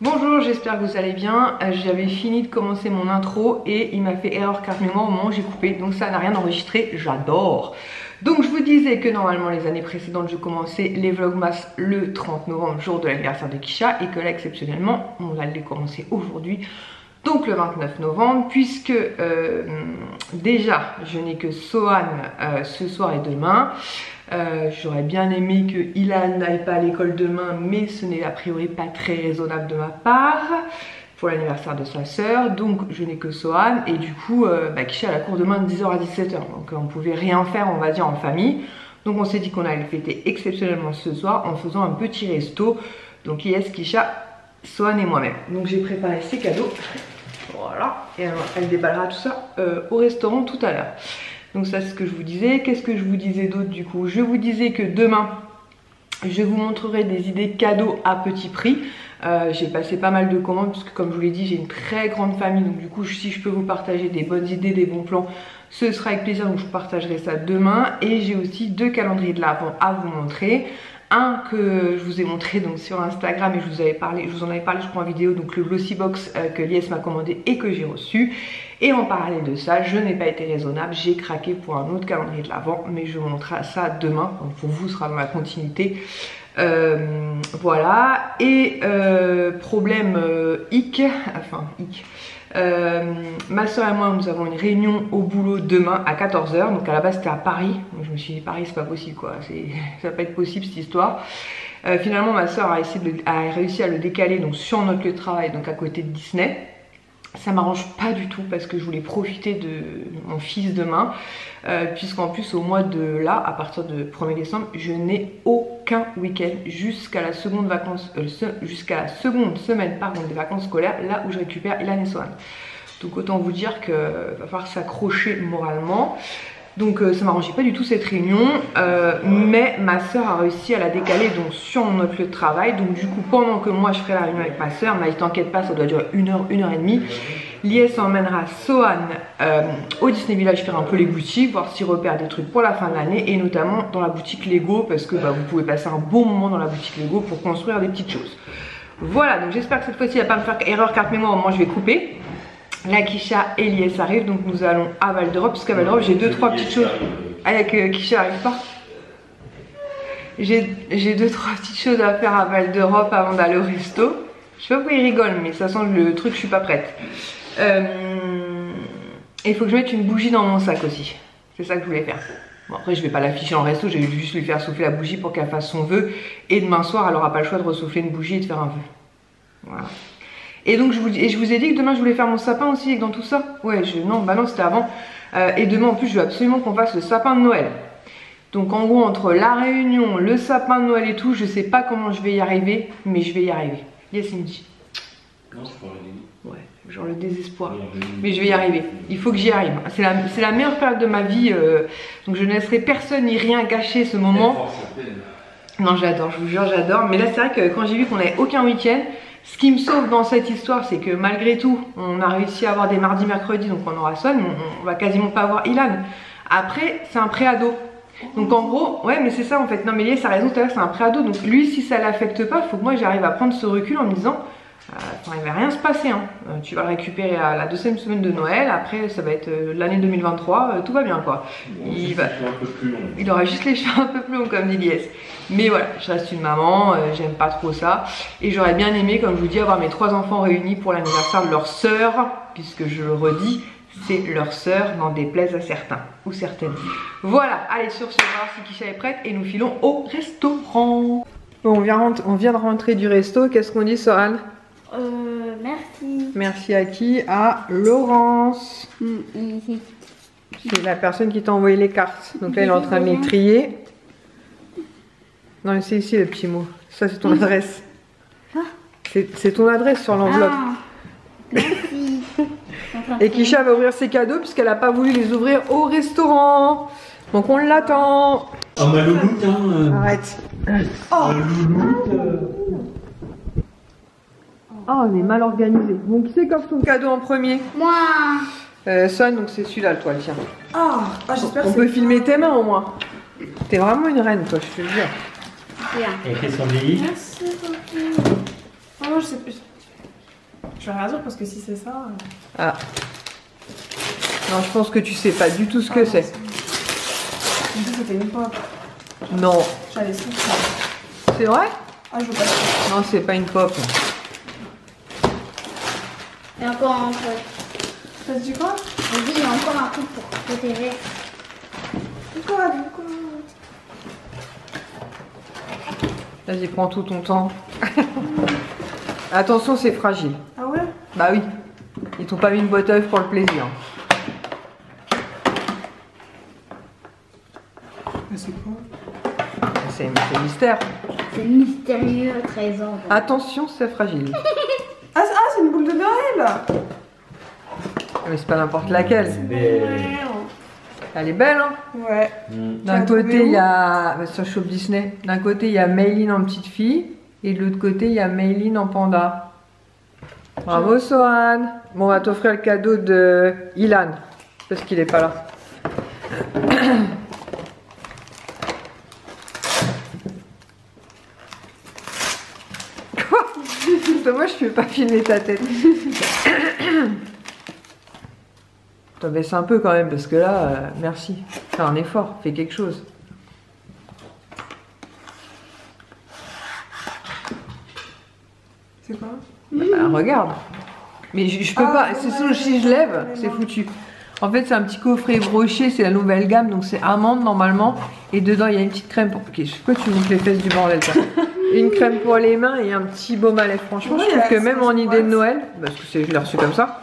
Bonjour, j'espère que vous allez bien. J'avais fini de commencer mon intro et il m'a fait erreur carte mémoire au moment où j'ai coupé, donc ça n'a rien enregistré, j'adore. Donc je vous disais que normalement les années précédentes je commençais les vlogmas le 30 novembre, jour de l'anniversaire de Kisha, et que là exceptionnellement on va les commencer aujourd'hui, donc le 29 novembre, puisque déjà je n'ai que Sohan ce soir et demain. J'aurais bien aimé que Ilan n'aille pas à l'école demain, mais ce n'est a priori pas très raisonnable de ma part pour l'anniversaire de sa sœur, donc je n'ai que Sohan, et du coup Kisha a la cour demain de 10h à 17h, donc on pouvait rien faire on va dire en famille, donc on s'est dit qu'on allait le fêter exceptionnellement ce soir en faisant un petit resto, donc Yes, Kisha, Sohan et moi-même. Donc j'ai préparé ses cadeaux, voilà, et elle déballera tout ça au restaurant tout à l'heure. Donc ça c'est ce que je vous disais. Qu'est-ce que je vous disais d'autre du coup? Je vous disais que demain je vous montrerai des idées cadeaux à petit prix. J'ai passé pas mal de commandes parce que comme je vous l'ai dit j'ai une très grande famille, donc du coup si je peux vous partager des bonnes idées, des bons plans, ce sera avec plaisir, donc je vous partagerai ça demain. Et j'ai aussi deux calendriers de l'Avent à vous montrer. Un que je vous ai montré donc sur Instagram et je vous en avais parlé je crois en vidéo, donc le Glossy Box que Lies m'a commandé et que j'ai reçu. Et en parallèle de ça, je n'ai pas été raisonnable, j'ai craqué pour un autre calendrier de l'Avent, mais je vous montrerai ça demain, donc pour vous ce sera dans la continuité. Voilà, et problème ma soeur et moi nous avons une réunion au boulot demain à 14h, donc à la base c'était à Paris, donc je me suis dit Paris c'est pas possible quoi, ça va pas être possible cette histoire. Finalement ma soeur a réussi à le décaler donc sur notre lieu de travail, donc à côté de Disney. Ça m'arrange pas du tout parce que je voulais profiter de mon fils demain, puisqu'en plus au mois de là, à partir de 1er décembre, je n'ai aucun week-end jusqu'à la seconde semaine des vacances scolaires, là où je récupère Ilan et Sohan. Donc autant vous dire qu'il va falloir s'accrocher moralement. Donc ça m'arrangeait pas du tout cette réunion, mais ma soeur a réussi à la décaler donc sur notre lieu de travail. Donc du coup pendant que moi je ferai la réunion avec ma soeur, elle m'a dit t'inquiète pas, ça doit durer 1 heure et demie. Lies emmènera Sohan au Disney Village faire un peu les boutiques, voir s'il repère des trucs pour la fin de l'année, et notamment dans la boutique Lego, parce que vous pouvez passer un bon moment dans la boutique Lego pour construire des petites choses. Voilà, donc j'espère que cette fois-ci il va pas me faire erreur carte mémoire, au moment où je vais couper. La Kisha et Lies arrivent, donc nous allons à Val d'Europe, parce qu'à Val d'Europe j'ai 2-3 petites choses. Avec Kisha arrive pas. J'ai 2-3 petites choses à faire à Val d'Europe avant d'aller au resto. Je sais pas pourquoi il rigole, mais ça sent le truc, je suis pas prête. Il faut que je mette une bougie dans mon sac aussi. C'est ça que je voulais faire. Bon, après je vais pas l'afficher en resto, je vais juste lui faire souffler la bougie pour qu'elle fasse son vœu. Et demain soir elle aura pas le choix de ressouffler une bougie et de faire un vœu. Voilà. Et donc je vous ai dit que demain je voulais faire mon sapin aussi dans tout ça. Ouais, non c'était avant. Et demain en plus je veux absolument qu'on fasse le sapin de Noël. Donc en gros entre la réunion, le sapin de Noël et tout, je sais pas comment je vais y arriver, mais je vais y arriver. Yes, il me dit. Non, c'est pas vrai. Ouais, genre le désespoir. Mais je vais y arriver. Il faut que j'y arrive. C'est la meilleure période de ma vie. Donc je ne laisserai personne ni rien gâcher ce moment. Non, j'adore, je vous jure, j'adore. Mais là c'est vrai que quand j'ai vu qu'on n'avait aucun week-end, ce qui me sauve dans cette histoire, c'est que malgré tout, on a réussi à avoir des mardis, mercredis, donc on aura Sohan, mais on va quasiment pas avoir Ilan. Après, c'est un pré-ado. Donc en gros, ouais, mais c'est ça en fait. Non, mais Lies a raison, tout à l'heure, c'est un pré-ado. Donc lui, si ça l'affecte pas, il faut que moi j'arrive à prendre ce recul en me disant, il va rien se passer. Hein. Tu vas le récupérer à la 2e semaine de Noël. Après, ça va être l'année 2023. Tout va bien quoi. Il aura juste les cheveux un peu plus longs, comme dit Lies. Mais voilà, je reste une maman, j'aime pas trop ça. Et j'aurais bien aimé, comme je vous dis, avoir mes 3 enfants réunis pour l'anniversaire de leur sœur, puisque je le redis, c'est leur sœur, n'en déplaise à certains ou certaines. Voilà, allez sur ce, voir si Kisha est prête et nous filons au restaurant. Bon, on vient de rentrer du resto, qu'est-ce qu'on dit Sohan? Merci. Merci à qui? À Laurence. C'est la personne qui t'a envoyé les cartes. Donc là, elle est en train de les trier. Non, c'est ici le petit mot. Ça, c'est ton adresse. C'est ton adresse sur l'enveloppe. Merci. Et Kisha va ouvrir ses cadeaux puisqu'elle n'a pas voulu les ouvrir au restaurant. Donc on l'attend. Oh ma louloute hein. Arrête. Oh louloute. Oh, on est mal organisé. Bon, qui c'est qui offre son cadeau en premier? Moi. Son, donc c'est celui-là, toi, tiens. Oh, j'espère que on peut filmer tes mains au moins. T'es vraiment une reine, toi, je te le jure. Bien. Et fait son billet. Merci beaucoup. Oh, je sais plus. Je vais rien dire parce que si c'est ça. Ah. Non, je pense que tu sais pas du tout ce que c'est. Je me dis que c'était une pop. Non. J'allais sûr ça. C'est vrai? Ah, je veux pas ça. Non, c'est pas une pop. Et encore un truc. T'as dit quoi? Je dis, il y a encore un truc pour protéger. Quoi? Vas-y, prends tout ton temps. Attention, c'est fragile. Ah ouais? Bah oui. Ils t'ont pas mis une boîte à œufs pour le plaisir. Mais c'est quoi? C'est mystère. C'est mystérieux trésor. Attention, c'est fragile. Ah, c'est une boule de Noël! Mais c'est pas n'importe laquelle. Mais. Elle est belle, hein? Ouais. D'un Tu l'as côté, trouvé où? il y a. Sur Shop Disney. D'un côté, il y a Mayline en petite fille. Et de l'autre côté, il y a Mayline en panda. Bravo, Sohan. Bon, on va t'offrir le cadeau de Ilan. Parce qu'il est pas là. Quoi? Dommage, je peux pas filmer ta tête. T'en baisses un peu quand même, parce que là, merci. Fais un effort, fais quelque chose. C'est quoi? Bah, regarde. Mais je peux pas, c'est sûr, si je lève, c'est foutu. En fait, c'est un petit coffret broché, c'est la nouvelle gamme, donc c'est amande normalement. Et dedans, il y a une petite crème pour. Ok, pourquoi tu montes les fesses du bordel, ça? Une crème pour les mains et un petit baume à lèvres. Franchement, je trouve que même en idée de Noël, parce que je l'ai reçu comme ça,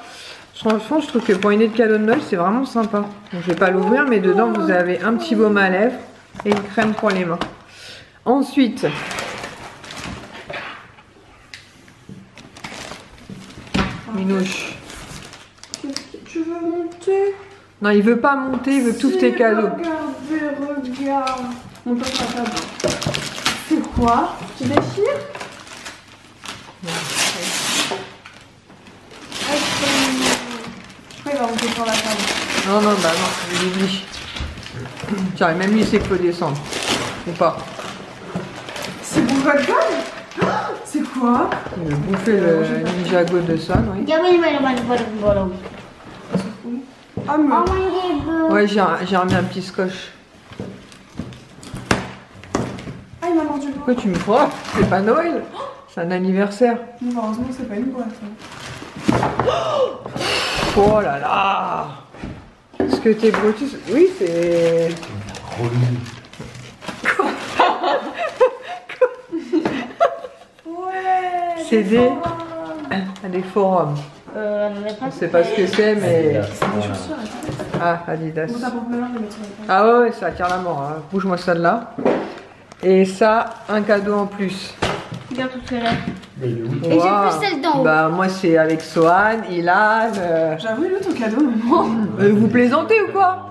franchement, je trouve que pour une idée de cadeau de Noël, c'est vraiment sympa. Donc, je vais pas l'ouvrir, mais dedans, vous avez un petit baume à lèvres et une crème pour les mains. Ensuite, Minouche. Tu veux monter? Non, il veut pas monter, il veut que tous tes cadeaux. Regarde. Mon top à table. C'est quoi? Tu déchires? Pourquoi il va monter sur la table? Non, non, bah non, je l'oublie. Tiens, même lui, c'est qu'il faut descendre. Ou pas. C'est pour votre gomme? C'est quoi? Il veut bouffer le Ninjago de Son, oui. Ah, Ah, mais. Ouais, j'ai remis un petit scotch. Ah, il m'a mordu le doigt. Pourquoi tu me crois? C'est pas Noël, c'est un anniversaire. Non, heureusement, c'est pas une boîte. Hein. Oh là là! Est-ce que t'es Brutus? Oui, c'est. Ouais. C'est des forums. On sait pas ce que c'est, mais. Ah, Adidas. Bon, ça porte malheur de mettre sur la table. Ah ouais, ça attire la mort. Hein. Bouge-moi ça de là. Et ça, un cadeau en plus. Regarde tout cela. Mais il est où? Et j'ai plus celle d'en haut. Bah, moi, c'est avec Sohan, Ilan. J'avoue, il est où ton cadeau, maman? Vous plaisantez ou quoi?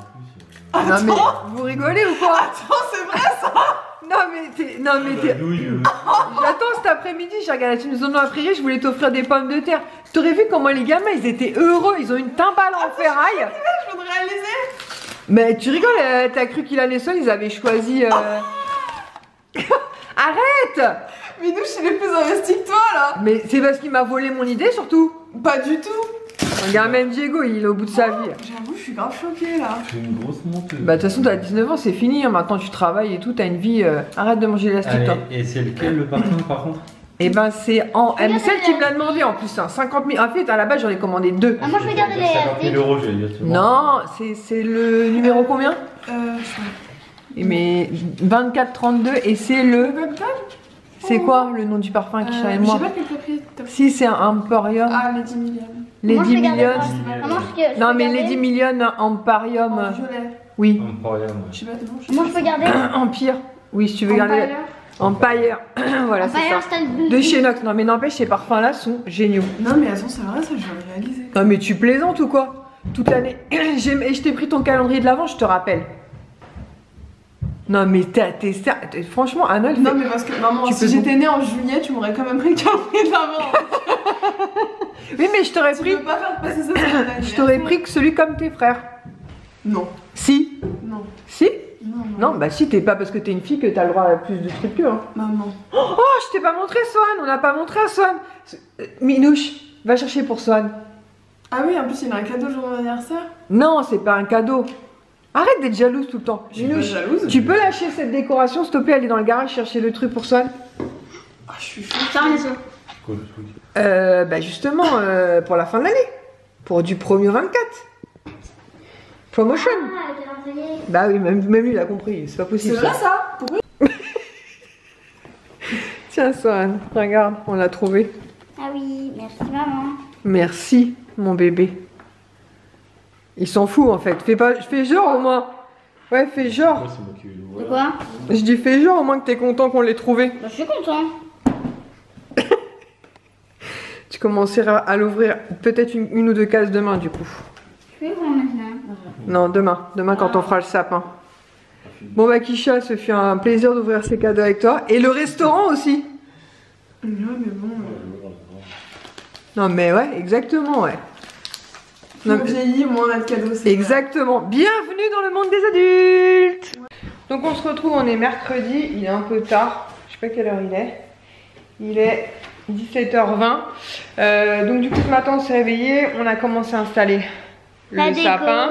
Non, mais vous rigolez ou quoi? Attends, c'est vrai ça? Non, mais t'es. J'attends cet après-midi, j'ai regardé la Maison après-midi, je voulais t'offrir des pommes de terre. T'aurais vu comment les gamins, ils étaient heureux, ils ont une timbale en ferraille. Je voudrais réaliser. Mais tu rigoles, t'as cru qu'il allait seul, ils avaient choisi. Arrête! Minouche, il est plus investi que toi là. Mais c'est parce qu'il m'a volé mon idée surtout. Pas du tout. Regarde, même Diego, il est au bout de sa vie. J'avoue, je suis grave choquée là. J'ai une grosse monteuse. Bah, de toute façon, t'as 19 ans, c'est fini. Hein. Maintenant, tu travailles et tout, t'as une vie. Arrête de manger l'élastique, toi. Allez, et c'est lequel le parfum par contre? Et ben, c'est en. Celle qui me l'a demandé en plus, hein, 50 000. En fait, à la base, j'en ai commandé 2. Ah, moi, je vais garder les 50 000 euros, j'allais dire. Non, c'est le numéro combien? Je sais. Mais 2432 et c'est le. C'est quoi le nom du parfum qui chavait Je moi? sais pas quel t'as pris. Si, c'est un Emporium. Ah, les 10 millions. Moi, je Lady vais garder Million. Maman, je Non, peux mais garder. Lady Million Emporium. En violet. Oui. Emporium, Je sais pas, non. Moi, je peux garder. Empire. Oui, si tu veux garder. Empire. Voilà, c'est Empire ça. Style Blue. De chez Nox. Non, mais n'empêche, ces parfums-là sont géniaux. Non, mais attends, c'est vrai, ça, je vais réaliser. Non, mais tu plaisantes ou quoi? Toute l'année. Et je t'ai pris ton calendrier de l'avant, je te rappelle. Non, mais franchement, à Noël. Non, mais parce que maman, Tu si peux- j'étais née en juillet, tu m'aurais quand même pris le calendrier d'avant. Oui, mais je t'aurais Tu pris. peux pas faire passer ça sur la Je t'aurais pris que celui comme tes frères. Non. Si. Non. Si. Non, Non, bah si, t'es pas parce que t'es une fille que t'as le droit à plus de trucs que. Hein. Maman. Oh, je t'ai pas montré Swan, on n'a pas montré à Swan. Minouche, Va chercher pour Swan. Ah oui, en plus, il a un cadeau jour de mon anniversaire. Non, c'est pas un cadeau. Arrête d'être jalouse tout le temps. Je suis pas jalouse. Tu peux lâcher cette décoration, s'il te plaît, aller dans le garage chercher le truc pour Swan. Ah, je suis chou. Ça, on est sûr. Quoi, le truc? Bah justement, pour la fin de l'année. Pour du 1er au 24. Promotion. Ah, le calendrier. Bah oui, même lui, il a compris. C'est pas C'est possible. vrai ça? Pourquoi? Tiens, Swan, regarde, on l'a trouvé. Ah oui, merci maman. Merci, mon bébé. Il s'en fout, en fait. Fais genre, au moins. Ouais, fais genre. Moi, c'est moi qui vais De l'ouvrir. quoi? Je dis fais genre, au moins que t'es content qu'on l'ait trouvé. Bah, je suis content. Tu commenceras à l'ouvrir peut-être une ou deux cases demain, du coup. Je vais voir maintenant. Non, demain. Demain, quand on fera le sapin. Bon, bah, Kisha, ce fut un plaisir d'ouvrir ces cadeaux avec toi. Et le restaurant aussi. Non, mais bon. Non, mais ouais, exactement, ouais. Plus on vieillit, moins on a de cadeaux. c'est Exactement. Bienvenue dans le monde des adultes. Donc, on se retrouve, on est mercredi. Il est un peu tard. Je sais pas quelle heure il est. Il est 17h20. Donc, du coup, ce matin, on s'est réveillé. On a commencé à installer La le déco. sapin.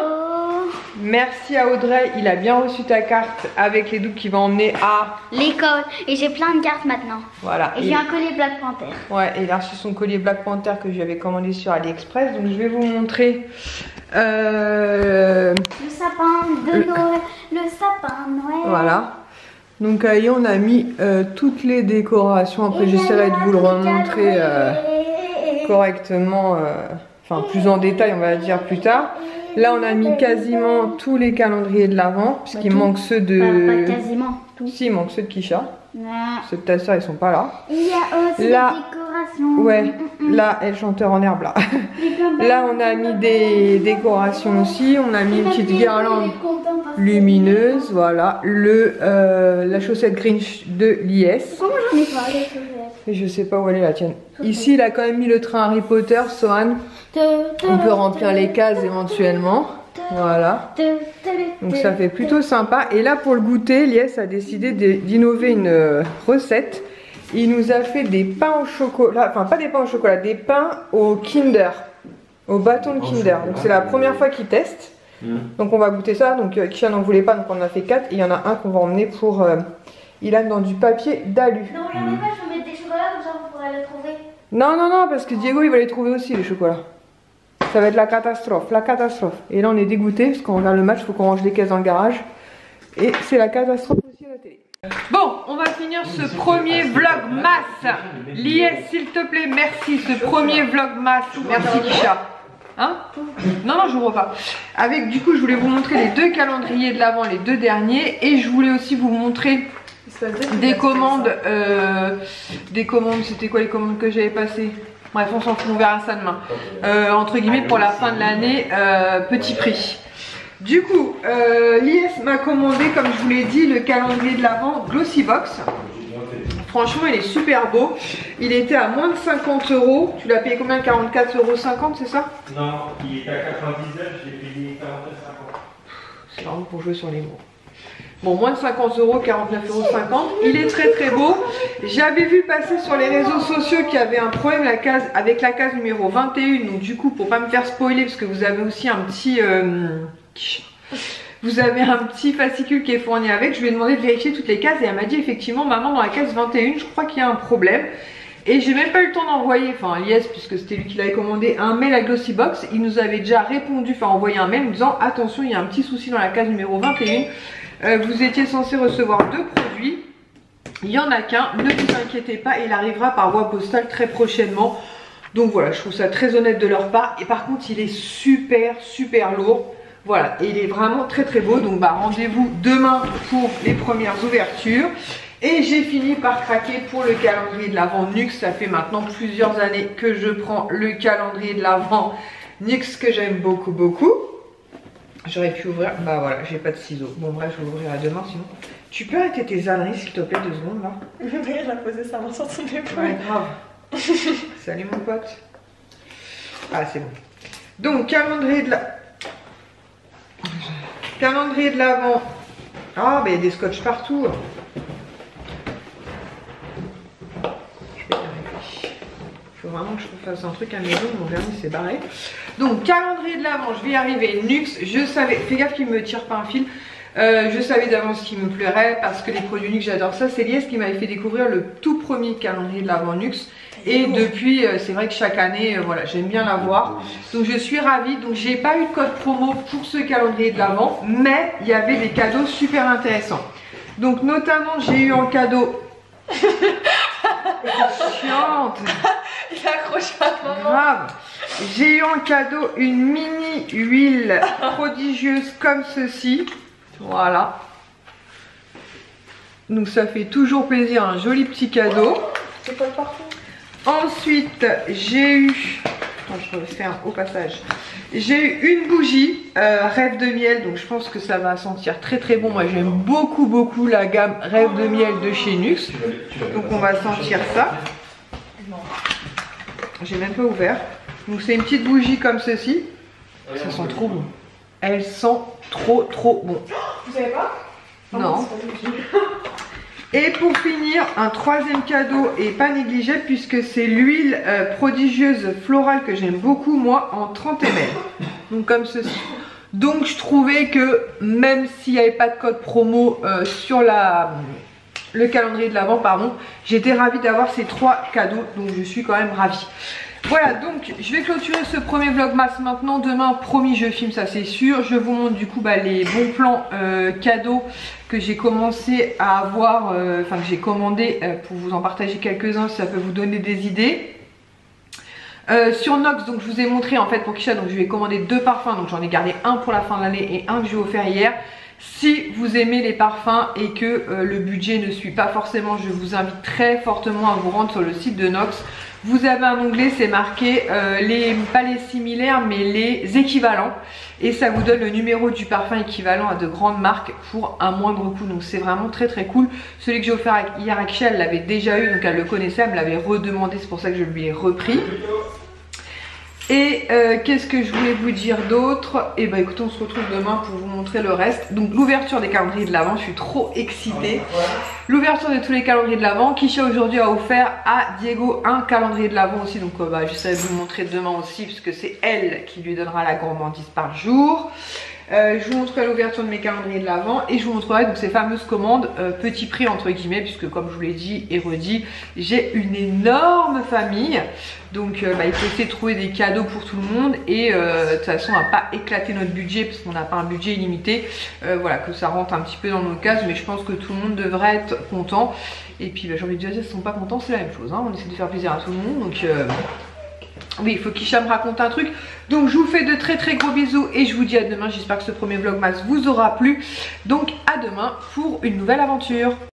Merci à Audrey, il a bien reçu ta carte avec les doubles qu'il va emmener à... L'école. Et j'ai plein de cartes maintenant. Voilà. Et j'ai un collier Black Panther. Ouais, et il a reçu son collier Black Panther que je lui avais commandé sur AliExpress. Donc je vais vous montrer... Le sapin de Noël. Le sapin de Noël. Voilà. Donc et on a mis toutes les décorations. Après Et j'essaierai de vous le remontrer calendrier. correctement. Enfin plus en détail on va dire plus tard. Là on a mis quasiment tous les calendriers de l'Avent. Puisqu'il tout. manque ceux Pas de... quasiment tout. Si, il manque ceux de Kisha. Non. Ceux de ta soeur ils sont pas là. Il y a aussi Là. des décorations. Ouais, là, elle chanteur en herbe là. Là, on a mis des décorations aussi. On a mis une petite guirlande lumineuse, voilà. La chaussette Grinch de l'IS. Comment j'en ai pas les chaussettes? Et je sais pas où elle est la tienne. Ici, il a quand même mis le train Harry Potter, Sohan. On peut remplir les cases éventuellement. Voilà. Donc ça fait plutôt sympa. Et là, pour le goûter, l'IS a décidé d'innover une recette. Il nous a fait des pains au chocolat, enfin pas des pains au chocolat, des pains au Kinder, au bâton de Kinder. Donc c'est la première fois qu'il teste. Donc on va goûter ça. Donc Kisha n'en voulait pas, donc on en a fait 4. Et il y en a un qu'on va emmener pour Ilan dans du papier d'alu. Non, regardez pas, je vais mettre des chocolats comme ça vous pourrez les trouver. Non, non, non, parce que Diego il va les trouver aussi les chocolats. Ça va être la catastrophe, la catastrophe. Et là on est dégoûté parce qu'on regarde le match, il faut qu'on range les caisses dans le garage. Et c'est la catastrophe aussi à la télé. Bon, on va finir ce premier vlogmas. Lies, s'il te plaît, merci. Ce premier vlogmas. Merci Kisha. Hein? Non, non, je ouvre pas. Avec, du coup, je voulais vous montrer les deux calendriers de l'Avent, les deux derniers. Et je voulais aussi vous montrer des commandes. Des commandes, c'était quoi les commandes que j'avais passées? Bref, on s'en fout, on verra ça demain. Entre guillemets, pour la fin de l'année, petit prix. Du coup, l'IS m'a commandé, comme je vous l'ai dit, le calendrier de l'Avent Glossy Box. Franchement, il est super beau. Il était à moins de 50 €. Tu l'as payé combien? 44,50 €, c'est ça? Non, il était à 99, j'ai payé 49,50. C'est vraiment pour jouer sur les mots. Bon, moins de 50 €, 49,50 €. Il est très très beau. J'avais vu passer sur les réseaux sociaux qu'il y avait un problème avec la case numéro 21. Donc du coup, pour pas me faire spoiler, parce que vous avez aussi un petit... vous avez un petit fascicule qui est fourni avec. Je lui ai demandé de vérifier toutes les cases et elle m'a dit effectivement, maman, dans la case 21, je crois qu'il y a un problème. Et j'ai même pas eu le temps d'envoyer, enfin Lies, puisque c'était lui qui l'avait commandé, un mail à Glossy Box. Il nous avait déjà répondu, enfin envoyé un mail en disant attention, il y a un petit souci dans la case numéro 21. Vous étiez censé recevoir 2 produits. Il n'y en a qu'un, ne vous inquiétez pas, il arrivera par voie postale très prochainement. Donc voilà, je trouve ça très honnête de leur part. Et par contre, il est super, super lourd. Voilà, et il est vraiment très très beau. Donc bah rendez-vous demain pour les premières ouvertures. Et j'ai fini par craquer pour le calendrier de l'Avent NUX. Ça fait maintenant plusieurs années que je prends le calendrier de l'Avent NUX que j'aime beaucoup beaucoup. J'aurais pu ouvrir, bah voilà, j'ai pas de ciseaux. Bon bref, je vais l'ouvrir demain sinon. Tu peux arrêter tes âneries s'il te plaît 2 secondes là? Elle a posé sa main sur son épaule. Ouais, grave. Salut mon pote. Ah c'est bon. Donc calendrier de l'Avent. Ah bah il y a des scotch partout. Je vais y arriver. Il faut vraiment que je fasse un truc à la maison, mon vernis s'est barré. Donc calendrier de l'Avent, je vais y arriver. Nux, je savais, fais gaffe qu'il me tire pas un fil. Je savais d'avance qu'il me plairait parce que les produits Nux, j'adore ça. C'est Lies qui m'avait fait découvrir le tout premier calendrier de l'Avent Nux. Et depuis, c'est vrai que chaque année, voilà, j'aime bien l'avoir. Donc je suis ravie. Donc j'ai pas eu de code promo pour ce calendrier de l'Avent, mais il y avait des cadeaux super intéressants. Donc notamment, j'ai eu en cadeau... Chiante. Il accroche à maman. Grave. J'ai eu en cadeau une mini huile prodigieuse comme ceci. Voilà. Donc ça fait toujours plaisir, un joli petit cadeau. C'est pas le parfum. Ensuite, j'ai eu... Attends, je refais un au passage. J'ai eu une bougie Rêve de miel, donc je pense que ça va sentir très très bon. Moi j'aime beaucoup la gamme Rêve de miel de chez Nux. Donc on va sentir ça. J'ai même pas ouvert. Donc c'est une petite bougie comme ceci. Ça sent trop bon. Elle sent trop bon. Vous savez pas? Non. Et pour finir, un troisième cadeau et pas négligeable puisque c'est l'huile prodigieuse florale que j'aime beaucoup moi en 30 ml. Donc comme ceci. Donc je trouvais que même s'il n'y avait pas de code promo sur le calendrier de l'Avent, pardon, j'étais ravie d'avoir ces 3 cadeaux. Donc je suis quand même ravie. Voilà, donc je vais clôturer ce premier vlogmas maintenant. Demain, promis, je filme, ça c'est sûr. Je vous montre du coup les bons plans cadeaux que j'ai commencé à avoir, enfin que j'ai commandé pour vous en partager quelques-uns si ça peut vous donner des idées. Sur Nox, donc je vous ai montré en fait pour Kisha, donc je lui ai commandé 2 parfums, donc j'en ai gardé un pour la fin de l'année et un que j'ai offert hier. Si vous aimez les parfums et que le budget ne suit pas forcément, je vous invite très fortement à vous rendre sur le site de Nox. Vous avez un onglet, c'est marqué pas les similaires mais les équivalents. Et ça vous donne le numéro du parfum équivalent à de grandes marques pour un moindre coût. Donc c'est vraiment très cool. Celui que j'ai offert hier à Kisha, elle l'avait déjà eu, donc elle le connaissait, elle me l'avait redemandé, c'est pour ça que je lui ai repris. Et qu'est-ce que je voulais vous dire d'autre? Et bah écoutez, on se retrouve demain pour vous montrer le reste. Donc l'ouverture des calendriers de l'Avent, je suis trop excitée. L'ouverture de tous les calendriers de l'Avent. Kisha aujourd'hui a offert à Diego un calendrier de l'Avent aussi. Donc j'essaierai de vous le montrer demain aussi puisque c'est elle qui lui donnera la gourmandise par jour. Je vous montrerai l'ouverture de mes calendriers de l'Avent et je vous montrerai donc ces fameuses commandes petit prix entre guillemets, puisque comme je vous l'ai dit et redit, j'ai une énorme famille. Donc il faut essayer de trouver des cadeaux pour tout le monde et de toute façon on va pas éclater notre budget parce qu'on n'a pas un budget illimité. Voilà, que ça rentre un petit peu dans nos cases, mais je pense que tout le monde devrait être content. Et puis j'ai envie de dire, s'ils sont pas contents, c'est la même chose, hein. On essaie de faire plaisir à tout le monde, donc oui, il faut qu'Isha me raconte un truc. Donc je vous fais de très gros bisous et je vous dis à demain. J'espère que ce premier vlogmas vous aura plu. Donc à demain pour une nouvelle aventure.